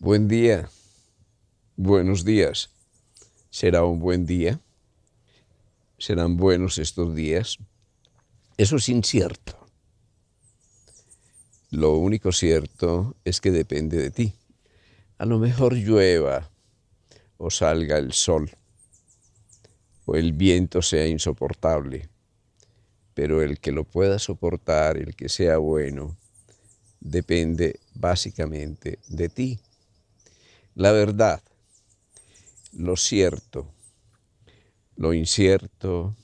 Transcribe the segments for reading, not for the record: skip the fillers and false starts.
Buen día, buenos días. ¿Será un buen día? ¿Serán buenos estos días? Eso es incierto. Lo único cierto es que depende de ti. A lo mejor llueva o salga el sol o el viento sea insoportable, pero el que lo pueda soportar, el que sea bueno, depende básicamente de ti. La verdad, lo cierto, lo incierto,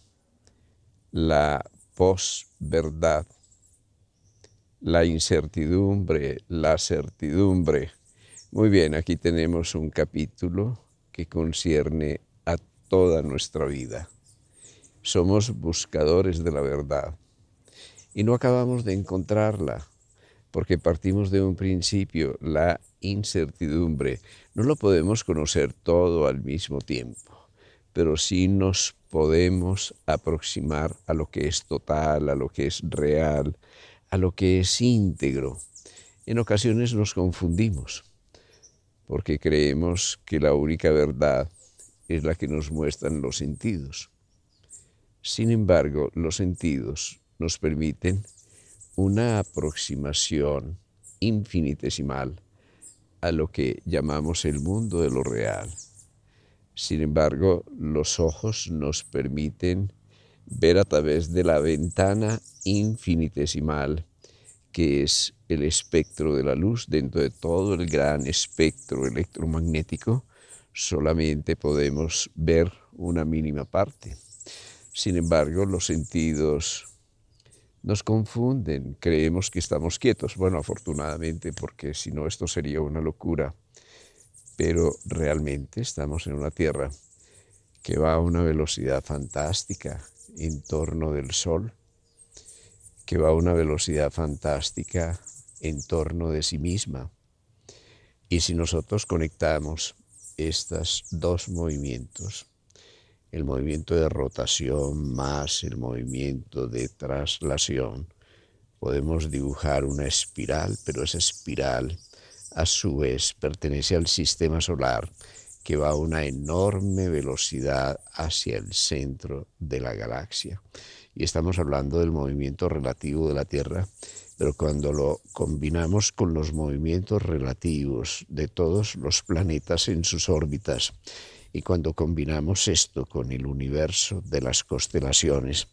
la posverdad, la incertidumbre, la certidumbre. Muy bien, aquí tenemos un capítulo que concierne a toda nuestra vida. Somos buscadores de la verdad y no acabamos de encontrarla porque partimos de un principio, la incertidumbre. No lo podemos conocer todo al mismo tiempo, pero sí nos podemos aproximar a lo que es total, a lo que es real, a lo que es íntegro. En ocasiones nos confundimos porque creemos que la única verdad es la que nos muestran los sentidos. Sin embargo, los sentidos nos permiten una aproximación infinitesimal a lo que llamamos el mundo de lo real. Sin embargo, los ojos nos permiten ver a través de la ventana infinitesimal que es el espectro de la luz. Dentro de todo el gran espectro electromagnético, solamente podemos ver una mínima parte. Sin embargo, los sentidos nos confunden, creemos que estamos quietos. Bueno, afortunadamente, porque si no esto sería una locura. Pero realmente estamos en una Tierra que va a una velocidad fantástica en torno del Sol, que va a una velocidad fantástica en torno de sí misma. Y si nosotros conectamos estos dos movimientos, el movimiento de rotación más el movimiento de traslación, podemos dibujar una espiral, pero esa espiral a su vez pertenece al sistema solar que va a una enorme velocidad hacia el centro de la galaxia. Y estamos hablando del movimiento relativo de la Tierra, pero cuando lo combinamos con los movimientos relativos de todos los planetas en sus órbitas, y cuando combinamos esto con el universo de las constelaciones,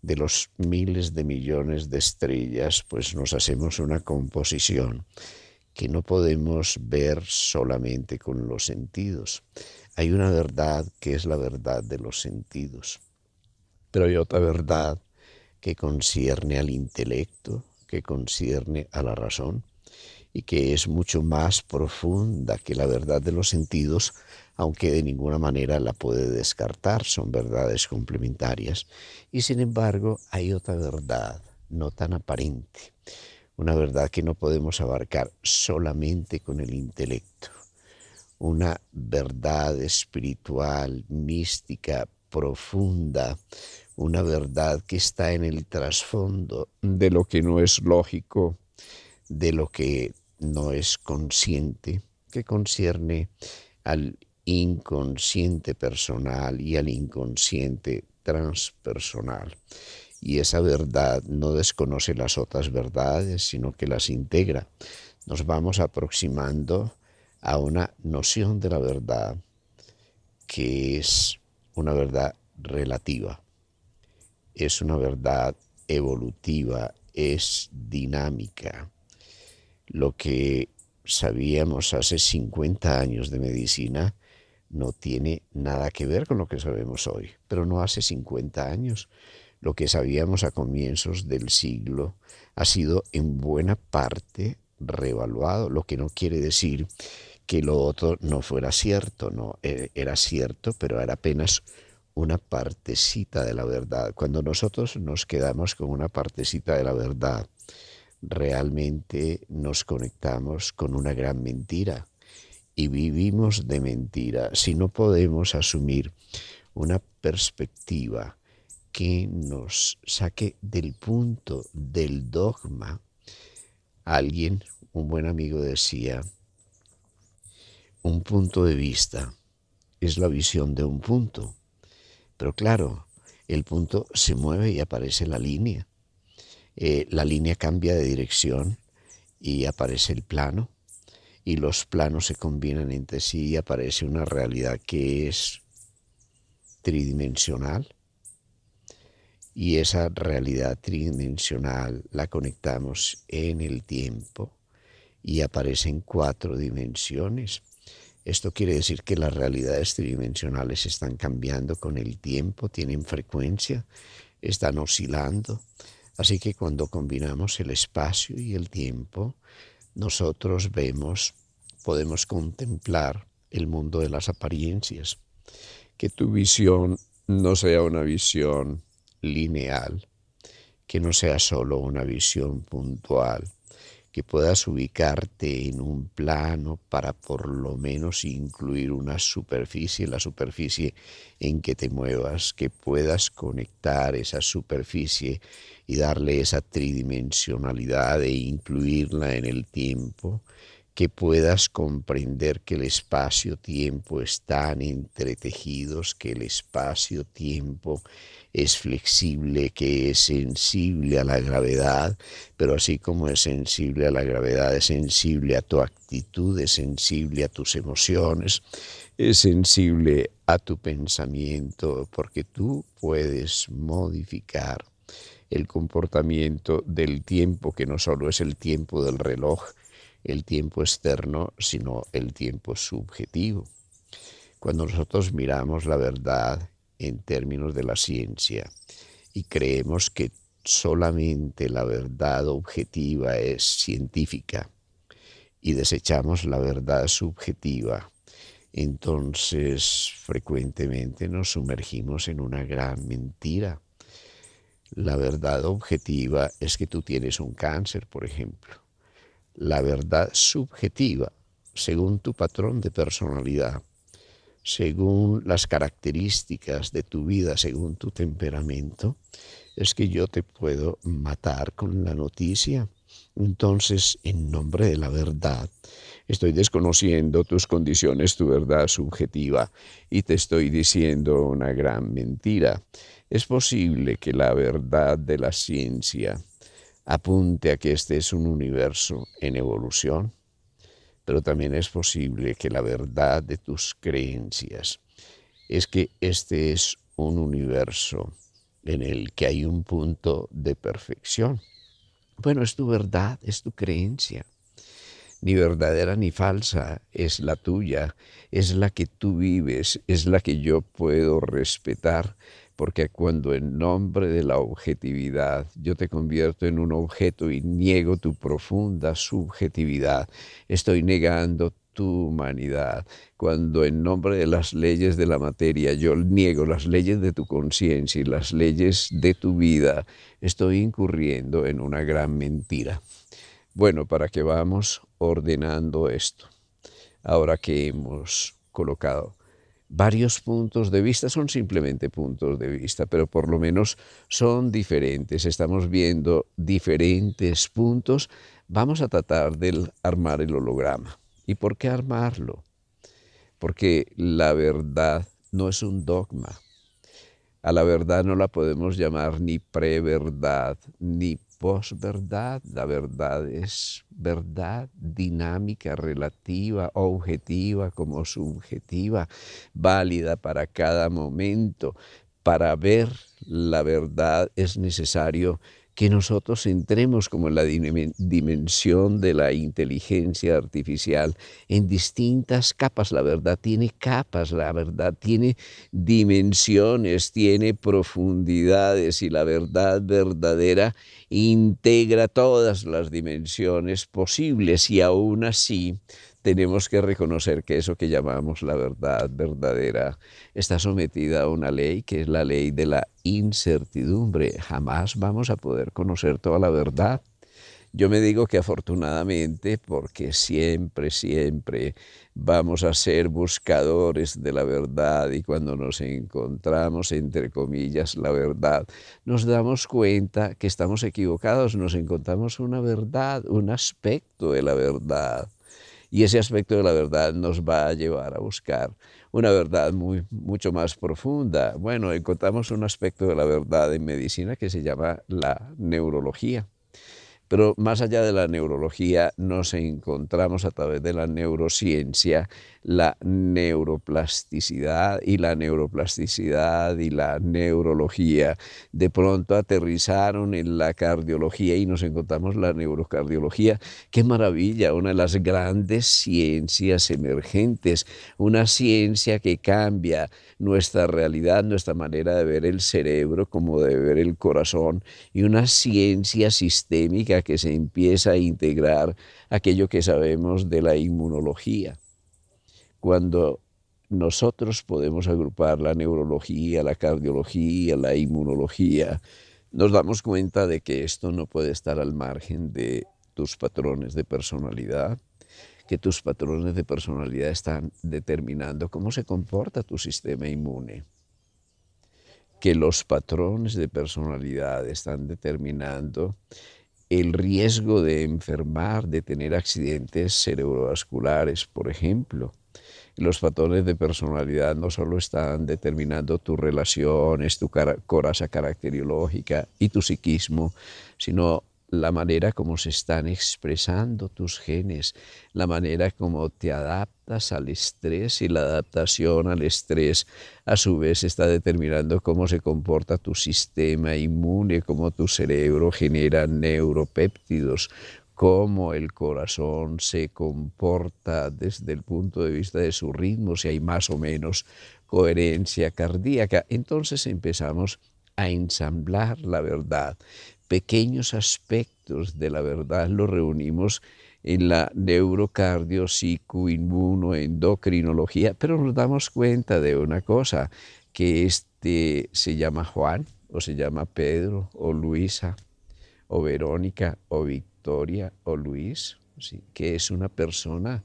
de los miles de millones de estrellas, pues nos hacemos una composición que no podemos ver solamente con los sentidos. Hay una verdad que es la verdad de los sentidos, pero hay otra verdad que concierne al intelecto, que concierne a la razón y que es mucho más profunda que la verdad de los sentidos, aunque de ninguna manera la puede descartar, son verdades complementarias. Y sin embargo, hay otra verdad, no tan aparente, una verdad que no podemos abarcar solamente con el intelecto, una verdad espiritual, mística, profunda, una verdad que está en el trasfondo de lo que no es lógico, de lo que no es consciente, que concierne al inconsciente personal y al inconsciente transpersonal. Y esa verdad no desconoce las otras verdades, sino que las integra. Nos vamos aproximando a una noción de la verdad que es una verdad relativa, es una verdad evolutiva, es dinámica. Lo que sabíamos hace 50 años de medicina no tiene nada que ver con lo que sabemos hoy, pero no hace 50 años. Lo que sabíamos a comienzos del siglo ha sido en buena parte reevaluado, lo que no quiere decir que lo otro no fuera cierto, no, era cierto, pero era apenas una partecita de la verdad. Cuando nosotros nos quedamos con una partecita de la verdad, realmente nos conectamos con una gran mentira y vivimos de mentira si no podemos asumir una perspectiva que nos saque del punto del dogma. Alguien, un buen amigo decía un punto de vista es la visión de un punto. Pero claro, el punto se mueve y aparece la línea. La línea cambia de dirección y aparece el plano. Y los planos se combinan entre sí y aparece una realidad que es tridimensional. Y esa realidad tridimensional la conectamos en el tiempo y aparece en 4 dimensiones. Esto quiere decir que las realidades tridimensionales están cambiando con el tiempo, tienen frecuencia, están oscilando. Así que cuando combinamos el espacio y el tiempo, nosotros podemos contemplar el mundo de las apariencias. Que tu visión no sea una visión lineal, que no sea solo una visión puntual, que puedas ubicarte en un plano para por lo menos incluir una superficie, la superficie en que te muevas, que puedas conectar esa superficie y darle esa tridimensionalidad e incluirla en el tiempo, que puedas comprender que el espacio-tiempo están entretejidos, que el espacio-tiempo es flexible, que es sensible a la gravedad, pero así como es sensible a la gravedad, es sensible a tu actitud, es sensible a tus emociones, es sensible a tu pensamiento, porque tú puedes modificar el comportamiento del tiempo, que no solo es el tiempo del reloj, el tiempo externo, sino el tiempo subjetivo. Cuando nosotros miramos la verdad en términos de la ciencia y creemos que solamente la verdad objetiva es científica y desechamos la verdad subjetiva, entonces frecuentemente nos sumergimos en una gran mentira. La verdad objetiva es que tú tienes un cáncer, por ejemplo. La verdad subjetiva, según tu patrón de personalidad, según las características de tu vida, según tu temperamento, es que yo te puedo matar con la noticia. Entonces, en nombre de la verdad, estoy desconociendo tus condiciones, tu verdad subjetiva, y te estoy diciendo una gran mentira. Es posible que la verdad de la ciencia apunte a que este es un universo en evolución, pero también es posible que la verdad de tus creencias es que este es un universo en el que hay un punto de perfección. Bueno, es tu verdad, es tu creencia. Ni verdadera ni falsa, es la tuya, es la que tú vives, es la que yo puedo respetar, porque cuando en nombre de la objetividad yo te convierto en un objeto y niego tu profunda subjetividad, estoy negando tu humanidad. Cuando en nombre de las leyes de la materia yo niego las leyes de tu conciencia y las leyes de tu vida, estoy incurriendo en una gran mentira. Bueno, para que vamos ordenando esto, ahora que hemos colocado varios puntos de vista, son simplemente puntos de vista, pero por lo menos son diferentes, estamos viendo diferentes puntos, vamos a tratar de armar el holograma. ¿Y por qué armarlo? Porque la verdad no es un dogma. A la verdad no la podemos llamar ni preverdad ni posverdad. La verdad es verdad dinámica, relativa, objetiva como subjetiva, válida para cada momento. Para ver la verdad es necesario que nosotros entremos como en la dimensión de la inteligencia artificial en distintas capas. La verdad tiene capas, la verdad tiene dimensiones, tiene profundidades y la verdad verdadera integra todas las dimensiones posibles y aún así tenemos que reconocer que eso que llamamos la verdad verdadera está sometida a una ley que es la ley de la incertidumbre. Jamás vamos a poder conocer toda la verdad. Yo me digo que afortunadamente, porque siempre vamos a ser buscadores de la verdad y cuando nos encontramos, entre comillas, la verdad, nos damos cuenta que estamos equivocados, nos encontramos una verdad, un aspecto de la verdad. Y ese aspecto de la verdad nos va a llevar a buscar una verdad mucho más profunda. Bueno, encontramos un aspecto de la verdad en medicina que se llama la neurología. Pero más allá de la neurología, nos encontramos a través de la neurociencia la neuroplasticidad y la neuroplasticidad y la neurología. De pronto aterrizaron en la cardiología y nos encontramos la neurocardiología. ¡Qué maravilla! Una de las grandes ciencias emergentes, una ciencia que cambia nuestra realidad, nuestra manera de ver el cerebro, como de ver el corazón, y una ciencia sistémica que se empieza a integrar aquello que sabemos de la inmunología. Cuando nosotros podemos agrupar la neurología, la cardiología, la inmunología, nos damos cuenta de que esto no puede estar al margen de tus patrones de personalidad, que tus patrones de personalidad están determinando cómo se comporta tu sistema inmune, que los patrones de personalidad están determinando el riesgo de enfermar, de tener accidentes cerebrovasculares, por ejemplo. Los patrones de personalidad no solo están determinando tus relaciones, tu coraza caracteriológica y tu psiquismo, sino la manera como se están expresando tus genes, la manera como te adaptas al estrés, y la adaptación al estrés a su vez está determinando cómo se comporta tu sistema inmune, cómo tu cerebro genera neuropéptidos, cómo el corazón se comporta desde el punto de vista de su ritmo, si hay más o menos coherencia cardíaca. Entonces empezamos a ensamblar la verdad. Pequeños aspectos de la verdad los reunimos en la neurocardio, endocrinología, pero nos damos cuenta de una cosa, que este se llama Juan, o se llama Pedro, o Luisa, o Verónica, o Victoria, o Luis, ¿sí? Que es una persona,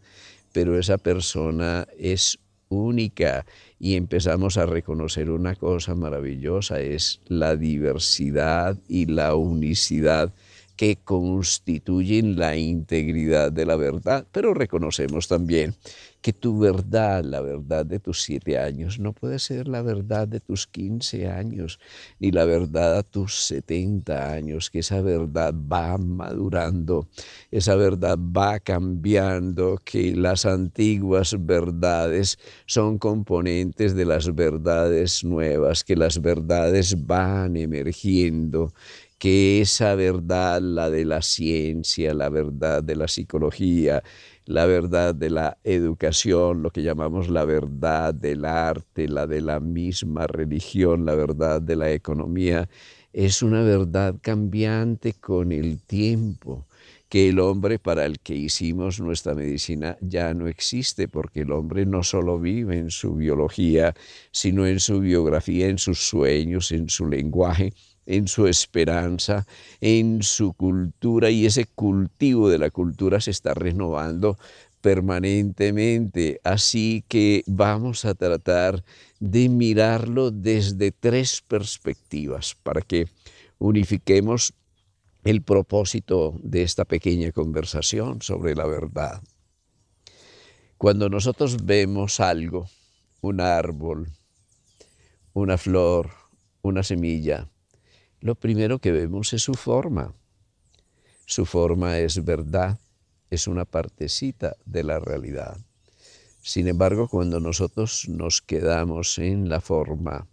pero esa persona es única, y empezamos a reconocer una cosa maravillosa, es la diversidad y la unicidad que constituyen la integridad de la verdad. Pero reconocemos también que tu verdad, la verdad de tus 7 años, no puede ser la verdad de tus 15 años, ni la verdad a tus 70 años, que esa verdad va madurando, esa verdad va cambiando, que las antiguas verdades son componentes de las verdades nuevas, que las verdades van emergiendo, que esa verdad, la de la ciencia, la verdad de la psicología, la verdad de la educación, lo que llamamos la verdad del arte, la de la misma religión, la verdad de la economía, es una verdad cambiante con el tiempo, que el hombre para el que hicimos nuestra medicina ya no existe, porque el hombre no solo vive en su biología, sino en su biografía, en sus sueños, en su lenguaje, en su esperanza, en su cultura, y ese cultivo de la cultura se está renovando permanentemente. Así que vamos a tratar de mirarlo desde 3 perspectivas para que unifiquemos el propósito de esta pequeña conversación sobre la verdad. Cuando nosotros vemos algo, un árbol, una flor, una semilla, lo primero que vemos es su forma. Su forma es verdad, es una partecita de la realidad. Sin embargo, cuando nosotros nos quedamos en la forma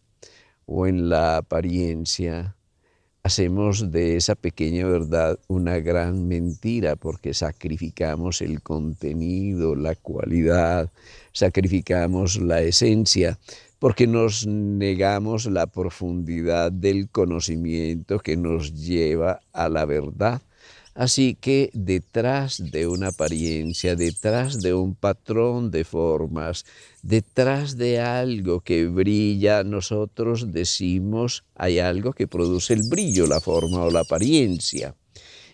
o en la apariencia, hacemos de esa pequeña verdad una gran mentira, porque sacrificamos el contenido, la cualidad, sacrificamos la esencia, porque nos negamos la profundidad del conocimiento que nos lleva a la verdad. Así que detrás de una apariencia, detrás de un patrón de formas, detrás de algo que brilla, nosotros decimos hay algo que produce el brillo, la forma o la apariencia.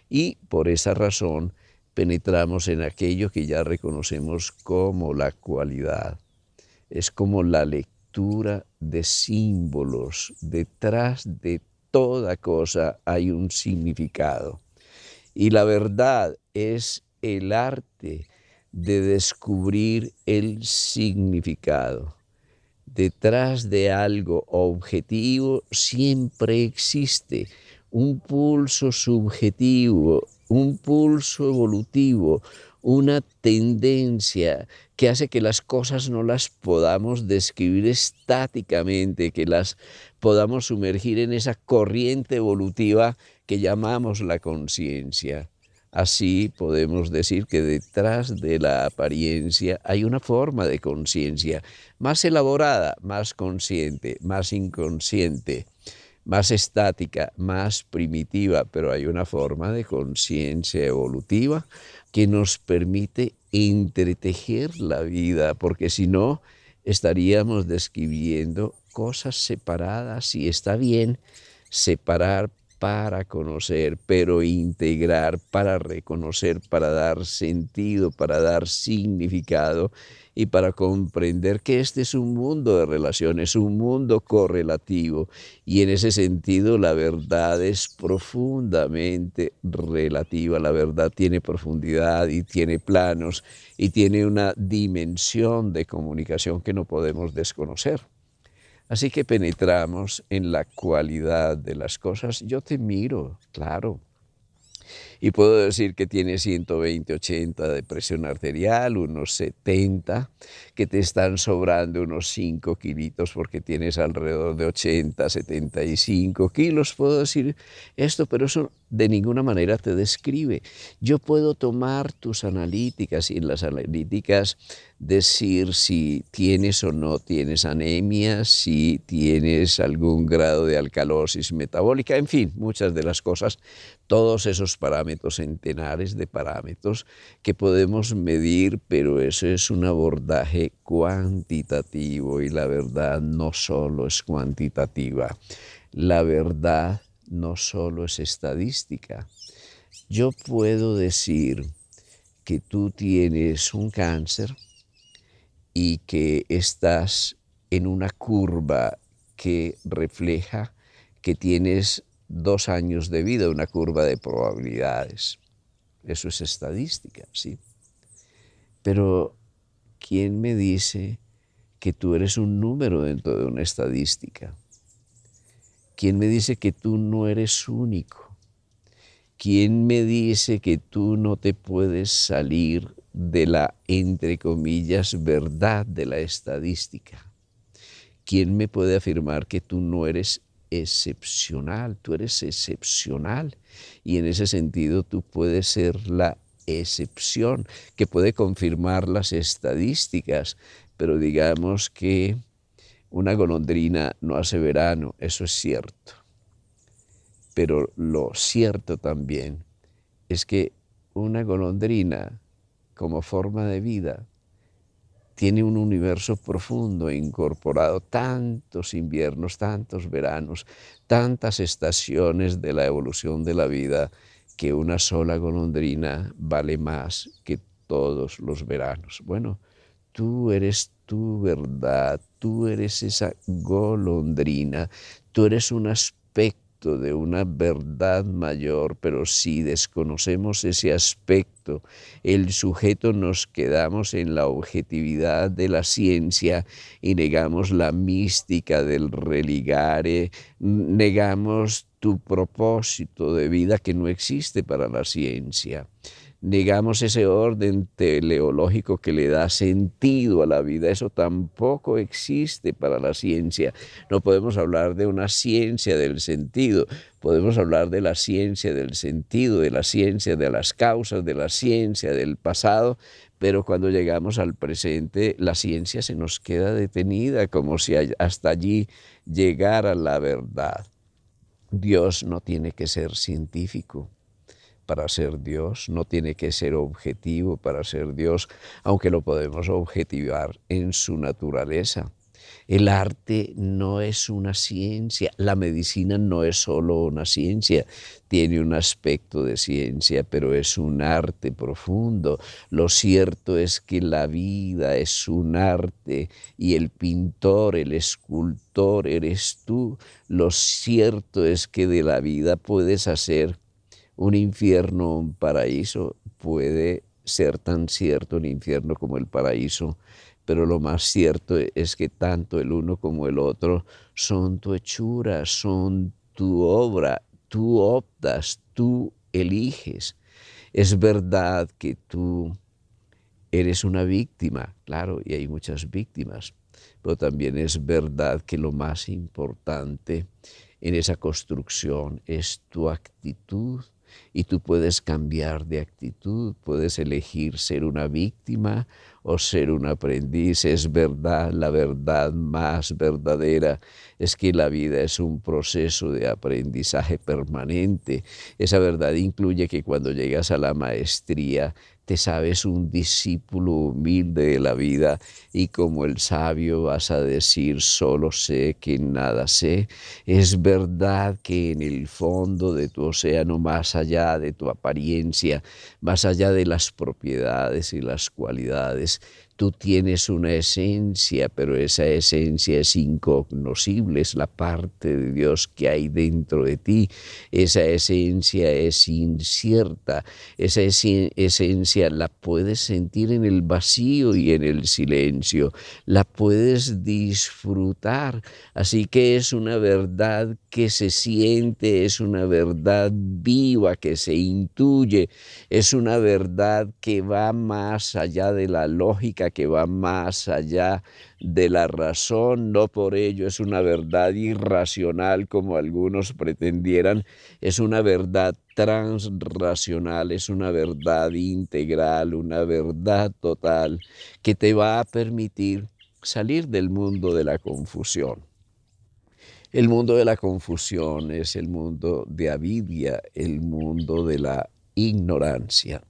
Y por esa razón penetramos en aquello que ya reconocemos como la cualidad. Es como la lectura de símbolos. Detrás de toda cosa hay un significado. Y la verdad es el arte de descubrir el significado. Detrás de algo objetivo siempre existe un pulso subjetivo, un pulso evolutivo, una tendencia que hace que las cosas no las podamos describir estáticamente, que las podamos sumergir en esa corriente evolutiva que llamamos la conciencia. Así podemos decir que detrás de la apariencia hay una forma de conciencia más elaborada, más consciente, más inconsciente, más estática, más primitiva, pero hay una forma de conciencia evolutiva que nos permite entretejer la vida, porque si no, estaríamos describiendo cosas separadas y está bien separar para conocer, pero integrar para reconocer, para dar sentido, para dar significado y para comprender que este es un mundo de relaciones, un mundo correlativo y en ese sentido la verdad es profundamente relativa, la verdad tiene profundidad y tiene planos y tiene una dimensión de comunicación que no podemos desconocer. Así que penetramos en la cualidad de las cosas. Yo te miro, claro, y puedo decir que tienes 120/80 de presión arterial, unos 70, que te están sobrando unos 5 kilitos porque tienes alrededor de 80, 75 kilos. Puedo decir esto, pero eso de ninguna manera te describe. Yo puedo tomar tus analíticas y en las analíticas decir si tienes o no tienes anemia, si tienes algún grado de alcalosis metabólica, en fin, muchas de las cosas, todos esos parámetros, centenares de parámetros que podemos medir, pero eso es un abordaje cuantitativo y la verdad no solo es cuantitativa, la verdad no solo es estadística. Yo puedo decir que tú tienes un cáncer y que estás en una curva que refleja que tienes 2 años de vida, una curva de probabilidades. Eso es estadística, sí. Pero, ¿quién me dice que tú eres un número dentro de una estadística? ¿Quién me dice que tú no eres único? ¿Quién me dice que tú no te puedes salir de la, entre comillas, verdad de la estadística? ¿Quién me puede afirmar que tú no eres excepcional? Tú eres excepcional y en ese sentido tú puedes ser la excepción que puede confirmar las estadísticas, pero digamos que una golondrina no hace verano, eso es cierto. Pero lo cierto también es que una golondrina como forma de vida tiene un universo profundo incorporado, tantos inviernos, tantos veranos, tantas estaciones de la evolución de la vida, que una sola golondrina vale más que todos los veranos. Bueno, tú eres tu verdad, tú eres esa golondrina, tú eres un aspecto de una verdad mayor, pero si desconocemos ese aspecto, el sujeto nos quedamos en la objetividad de la ciencia y negamos la mística del religare, negamos tu propósito de vida que no existe para la ciencia. Negamos ese orden teleológico que le da sentido a la vida. Eso tampoco existe para la ciencia. No podemos hablar de una ciencia del sentido. Podemos hablar de la ciencia del sentido, de la ciencia de las causas, de la ciencia del pasado, pero cuando llegamos al presente, la ciencia se nos queda detenida, como si hasta allí llegara la verdad. Dios no tiene que ser científico para ser Dios, no tiene que ser objetivo para ser Dios, aunque lo podemos objetivar en su naturaleza. El arte no es una ciencia, la medicina no es solo una ciencia, tiene un aspecto de ciencia, pero es un arte profundo. Lo cierto es que la vida es un arte y el pintor, el escultor eres tú. Lo cierto es que de la vida puedes hacer un infierno, un paraíso, puede ser tan cierto el infierno como el paraíso, pero lo más cierto es que tanto el uno como el otro son tu hechura, son tu obra, tú optas, tú eliges. Es verdad que tú eres una víctima, claro, y hay muchas víctimas, pero también es verdad que lo más importante en esa construcción es tu actitud y tú puedes cambiar de actitud, puedes elegir ser una víctima o ser un aprendiz. Es verdad, la verdad más verdadera es que la vida es un proceso de aprendizaje permanente. Esa verdad incluye que cuando llegas a la maestría, te sabes un discípulo humilde de la vida y como el sabio vas a decir, solo sé que nada sé. Es verdad que en el fondo de tu océano, más allá de tu apariencia, más allá de las propiedades y las cualidades, tú tienes una esencia, pero esa esencia es incognoscible, es la parte de Dios que hay dentro de ti. Esa esencia es incierta, esa esencia la puedes sentir en el vacío y en el silencio, la puedes disfrutar. Así que es una verdad que se siente, es una verdad viva que se intuye, es una verdad que va más allá de la lógica, que va más allá de la razón. No por ello es una verdad irracional como algunos pretendieran, es una verdad transracional, es una verdad integral, una verdad total que te va a permitir salir del mundo de la confusión. El mundo de la confusión es el mundo de avidia, el mundo de la ignorancia.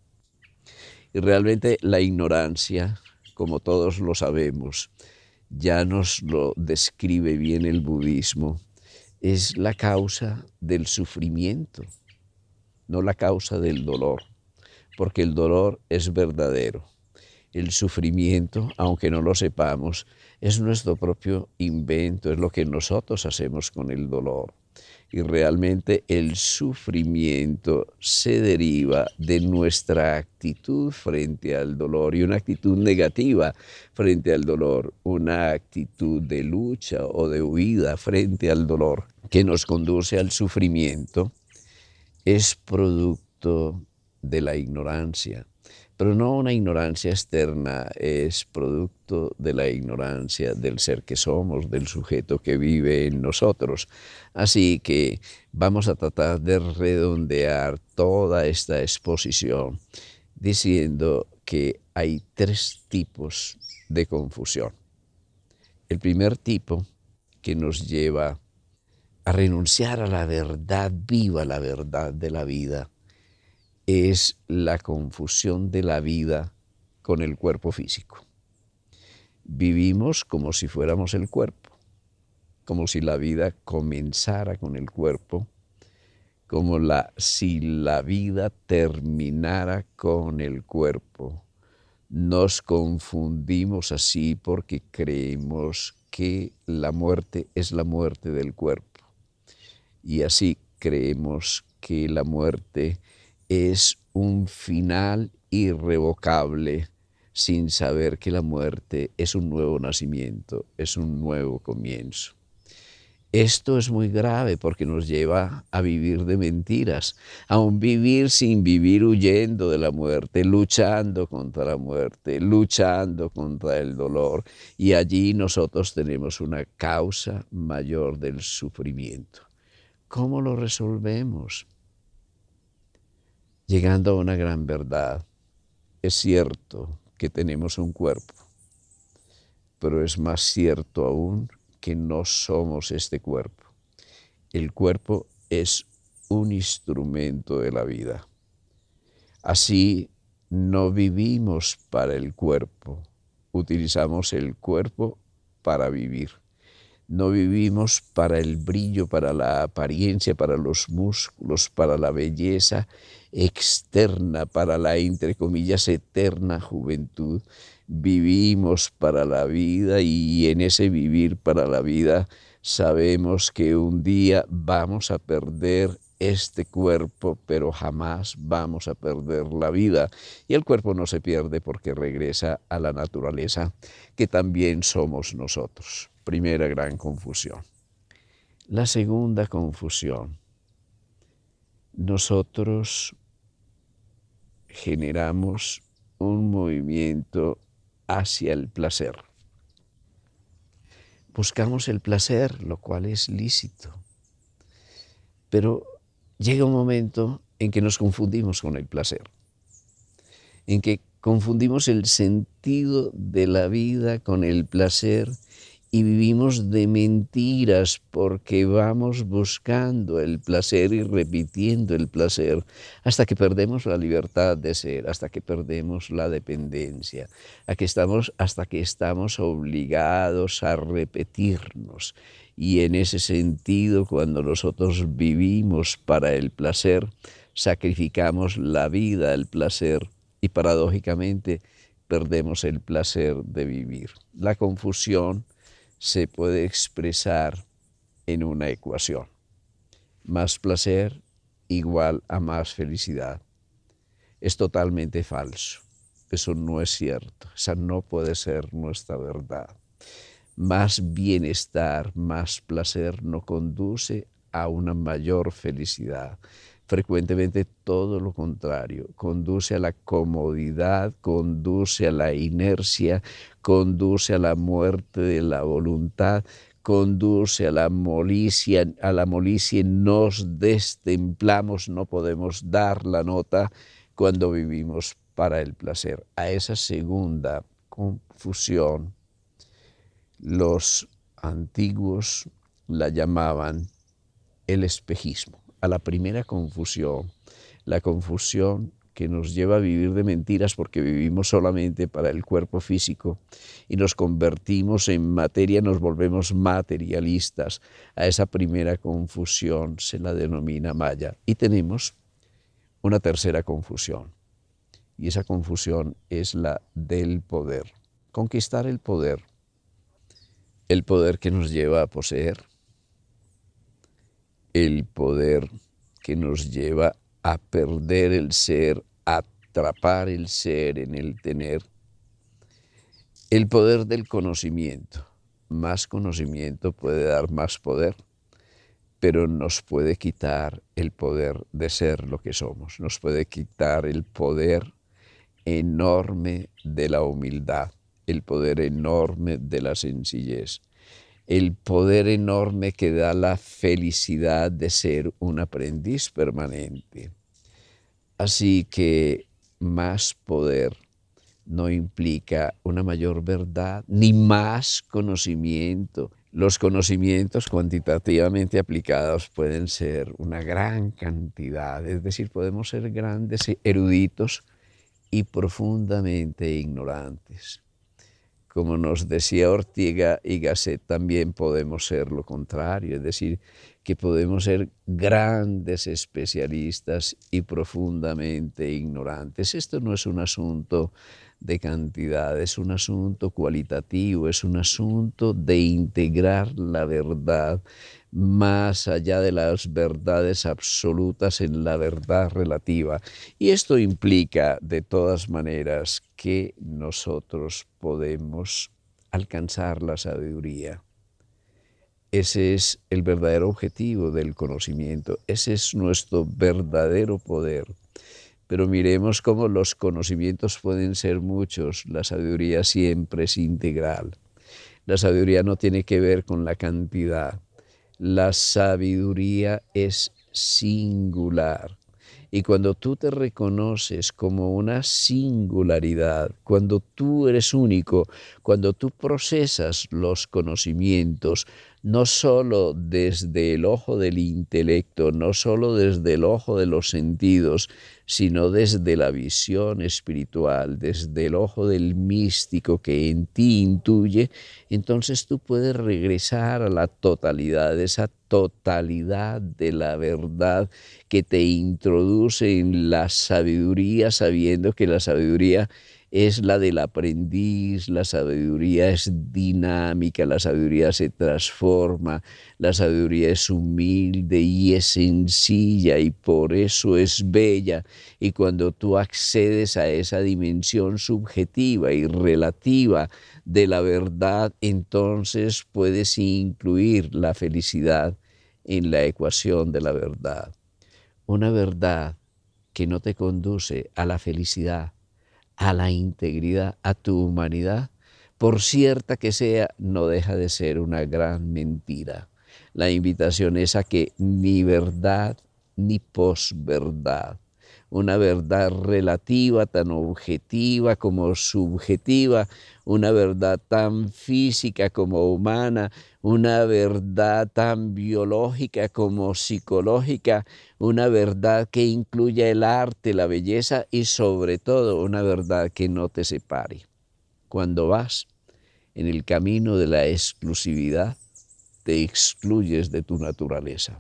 Y realmente la ignorancia, como todos lo sabemos, ya nos lo describe bien el budismo, es la causa del sufrimiento, no la causa del dolor, porque el dolor es verdadero. El sufrimiento, aunque no lo sepamos, es nuestro propio invento, es lo que nosotros hacemos con el dolor. Y realmente el sufrimiento se deriva de nuestra actitud frente al dolor, y una actitud negativa frente al dolor, una actitud de lucha o de huida frente al dolor que nos conduce al sufrimiento, es producto de la ignorancia. Pero no una ignorancia externa, es producto de la ignorancia del ser que somos, del sujeto que vive en nosotros. Así que vamos a tratar de redondear toda esta exposición diciendo que hay tres tipos de confusión. El primer tipo, que nos lleva a renunciar a la verdad viva, la verdad de la vida, es la confusión de la vida con el cuerpo físico. Vivimos como si fuéramos el cuerpo, como si la vida comenzara con el cuerpo, como si la vida terminara con el cuerpo. Nos confundimos así porque creemos que la muerte es la muerte del cuerpo. Y así creemos que la muerte es un final irrevocable, sin saber que la muerte es un nuevo nacimiento, es un nuevo comienzo. Esto es muy grave porque nos lleva a vivir de mentiras, a un vivir sin vivir, huyendo de la muerte, luchando contra la muerte, luchando contra el dolor. Y allí nosotros tenemos una causa mayor del sufrimiento. ¿Cómo lo resolvemos? Llegando a una gran verdad. Es cierto que tenemos un cuerpo, pero es más cierto aún que no somos este cuerpo. El cuerpo es un instrumento de la vida. Así no vivimos para el cuerpo, utilizamos el cuerpo para vivir. No vivimos para el brillo, para la apariencia, para los músculos, para la belleza externa, para la, entre comillas, eterna juventud. Vivimos para la vida y en ese vivir para la vida sabemos que un día vamos a perder este cuerpo, pero jamás vamos a perder la vida. Y el cuerpo no se pierde porque regresa a la naturaleza, que también somos nosotros. Primera gran confusión. La segunda confusión. Nosotros generamos un movimiento hacia el placer. Buscamos el placer, lo cual es lícito. Pero llega un momento en que nos confundimos con el placer, en que confundimos el sentido de la vida con el placer y vivimos de mentiras porque vamos buscando el placer y repitiendo el placer hasta que perdemos la libertad de ser, hasta que perdemos la dependencia, hasta que estamos obligados a repetirnos. Y en ese sentido, cuando nosotros vivimos para el placer, sacrificamos la vida al placer y paradójicamente perdemos el placer de vivir. La confusión se puede expresar en una ecuación. Más placer igual a más felicidad. Es totalmente falso. Eso no es cierto. Esa no puede ser nuestra verdad. Más bienestar, más placer no conduce a una mayor felicidad. Frecuentemente todo lo contrario, conduce a la comodidad, conduce a la inercia, conduce a la muerte de la voluntad, conduce a la molicie y nos destemplamos, no podemos dar la nota cuando vivimos para el placer. A esa segunda confusión, los antiguos la llamaban el espejismo. A la primera confusión, la confusión que nos lleva a vivir de mentiras porque vivimos solamente para el cuerpo físico y nos convertimos en materia, nos volvemos materialistas. A esa primera confusión se la denomina Maya. Y tenemos una tercera confusión, y esa confusión es la del poder. Conquistar el poder que nos lleva a poseer, el poder que nos lleva a perder el ser, a atrapar el ser en el tener, el poder del conocimiento. Más conocimiento puede dar más poder, pero nos puede quitar el poder de ser lo que somos, nos puede quitar el poder enorme de la humildad, el poder enorme de la sencillez, el poder enorme que da la felicidad de ser un aprendiz permanente. Así que más poder no implica una mayor verdad ni más conocimiento. Los conocimientos cuantitativamente aplicados pueden ser una gran cantidad, es decir, podemos ser grandes eruditos y profundamente ignorantes. Como nos decía Ortega y Gasset, también podemos ser lo contrario, es decir, que podemos ser grandes especialistas y profundamente ignorantes. Esto no es un asunto de cantidad, es un asunto cualitativo, es un asunto de integrar la verdad más allá de las verdades absolutas en la verdad relativa. Y esto implica, de todas maneras, que nosotros podemos alcanzar la sabiduría. Ese es el verdadero objetivo del conocimiento, ese es nuestro verdadero poder. Pero miremos cómo los conocimientos pueden ser muchos, la sabiduría siempre es integral. La sabiduría no tiene que ver con la cantidad. La sabiduría es singular. Y cuando tú te reconoces como una singularidad, cuando tú eres único, cuando tú procesas los conocimientos, no solo desde el ojo del intelecto, no solo desde el ojo de los sentidos, sino desde la visión espiritual, desde el ojo del místico que en ti intuye, entonces tú puedes regresar a la totalidad, esa totalidad de la verdad que te introduce en la sabiduría, sabiendo que la sabiduría es la del aprendiz, la sabiduría es dinámica, la sabiduría se transforma, la sabiduría es humilde y es sencilla y por eso es bella. Y cuando tú accedes a esa dimensión subjetiva y relativa de la verdad, entonces puedes incluir la felicidad en la ecuación de la verdad. Una verdad que no te conduce a la felicidad, a la integridad, a tu humanidad, por cierta que sea, no deja de ser una gran mentira. La invitación es a que ni verdad ni posverdad, una verdad relativa tan objetiva como subjetiva, una verdad tan física como humana, una verdad tan biológica como psicológica, una verdad que incluya el arte, la belleza y sobre todo una verdad que no te separe. Cuando vas en el camino de la exclusividad, te excluyes de tu naturaleza.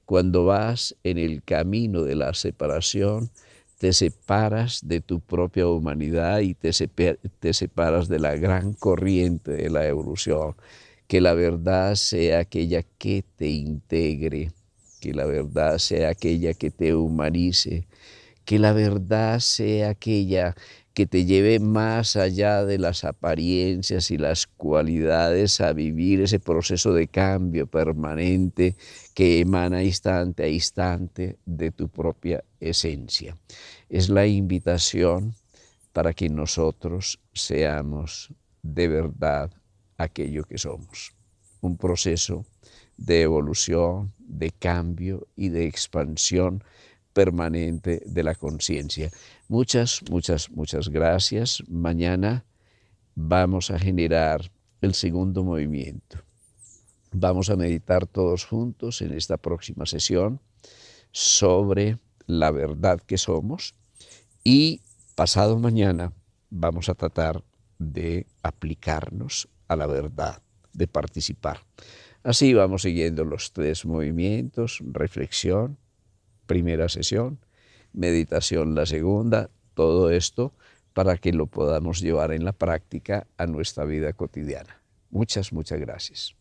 Cuando vas en el camino de la separación, te separas de tu propia humanidad y te separas de la gran corriente de la evolución. Que la verdad sea aquella que te integre, que la verdad sea aquella que te humanice, que la verdad sea aquella que te lleve más allá de las apariencias y las cualidades a vivir ese proceso de cambio permanente que emana instante a instante de tu propia esencia. Es la invitación para que nosotros seamos de verdad aquello que somos. Un proceso de evolución, de cambio y de expansión permanente de la conciencia. Muchas gracias. Mañana vamos a generar el segundo movimiento. Vamos a meditar todos juntos en esta próxima sesión sobre la verdad que somos y pasado mañana vamos a tratar de aplicarnos a la verdad, de participar. Así vamos siguiendo los 3 movimientos: reflexión, primera sesión, meditación la segunda, todo esto para que lo podamos llevar en la práctica a nuestra vida cotidiana. Muchas gracias.